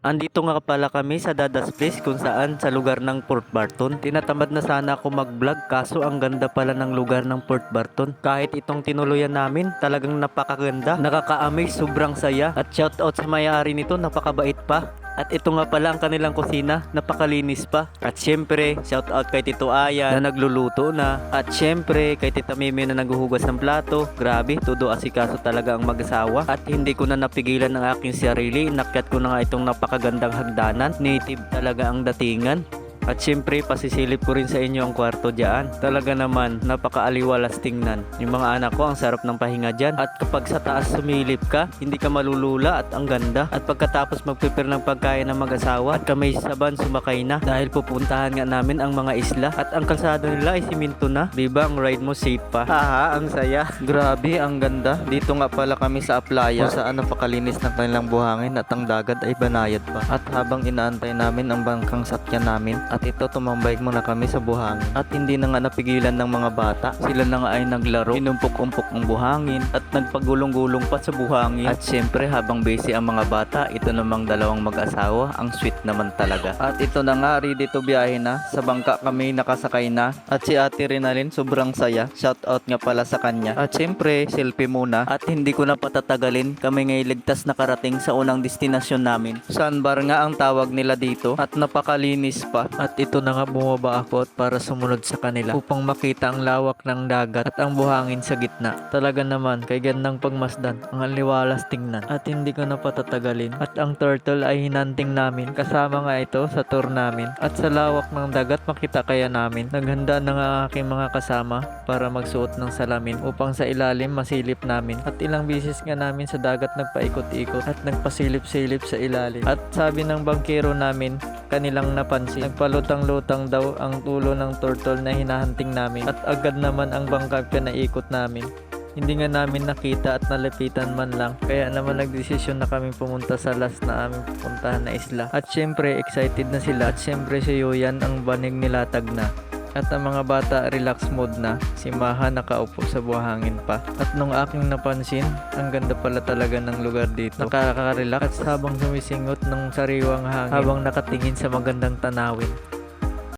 Andito nga pala kami sa Dada's Place kung saan sa lugar ng Port Barton. Tinatamad na sana ako mag-vlog kaso ang ganda pala ng lugar ng Port Barton. Kahit itong tinuluyan namin talagang napakaganda. Nakaka-amaze, sobrang saya. At shoutout sa may-ari nito, napakabait pa. At ito nga pala ang kanilang kusina, napakalinis pa. At syempre, shoutout kay Tito Ayan na nagluluto na. At syempre, kay Tita Mimi na naghuhugas ng plato. Grabe, todo asikaso talaga ang mag-asawa. At hindi ko na napigilan ng aking sarili. Inakyat ko na nga itong napakagandang hagdanan. Native talaga ang datingan. At syempre, pasisilip ko rin sa inyo ang kwarto dyan. Talaga naman, napakaaliwalas tingnan. Yung mga anak ko, ang sarap ng pahinga dyan. At kapag sa taas sumilip ka, hindi ka malulula at ang ganda. At pagkatapos mag-prepare ng pagkain ng mag-asawa, at kami saban sumakay na. Dahil pupuntahan nga namin ang mga isla. At ang kalsado nila ay siminto na. Diba ang ride mo safe pa? Haha, ang saya. Grabe, ang ganda. Dito nga pala kami sa Aplaya, kung saan napakalinis ng kanilang buhangin at ang dagat ay banayad pa. At habang inaantay namin ang bangkang sakyan namin, at ito tumambay muna kami sa buhangin. At hindi na nga napigilan ng mga bata. Sila na nga ay naglaro, inumpok-umpok ang buhangin at nagpagulong-gulong pa sa buhangin. At syempre habang busy ang mga bata, ito namang dalawang mag-asawa, ang sweet naman talaga. At ito na nga, ready to biyahe na. Sa bangka kami nakasakay na. At si Ate Rinalyn sobrang saya. Shoutout nga pala sa kanya. At syempre, selfie muna. At hindi ko na patatagalin, kami ngay ligtas nakarating sa unang destinasyon namin. Sandbar nga ang tawag nila dito at napakalinis pa. At ito na nga bumaba ako para sumunod sa kanila upang makita ang lawak ng dagat at ang buhangin sa gitna. Talaga naman, kay gandang pagmasdan, ang aliwalas tingnan at hindi ko na patatagalin. At ang turtle ay hinanting namin, kasama nga ito sa tour namin. At sa lawak ng dagat makita kaya namin. Naghanda na nga aking mga kasama para magsuot ng salamin upang sa ilalim masilip namin. At ilang bisis nga namin sa dagat nagpaikot-ikot at nagpasilip-silip sa ilalim. At sabi ng bangkero namin, kanilang napansin, nagpalutang-lutang daw ang tulo ng turtle na hinahanting namin at agad naman ang bangka pinaikot namin. Hindi nga namin nakita at nalapitan man lang, kaya naman nagdesisyon na kami pumunta sa last na aming pupuntahan na isla. At syempre excited na sila at syempre si Yoyan ang banig nilatag na. At ang mga bata relax mode na, si Maha nakaupo sa buhangin pa. At nung aking napansin, ang ganda pala talaga ng lugar dito. Nakaka-relax at habang sumisingot ng sariwang hangin, habang nakatingin sa magandang tanawin.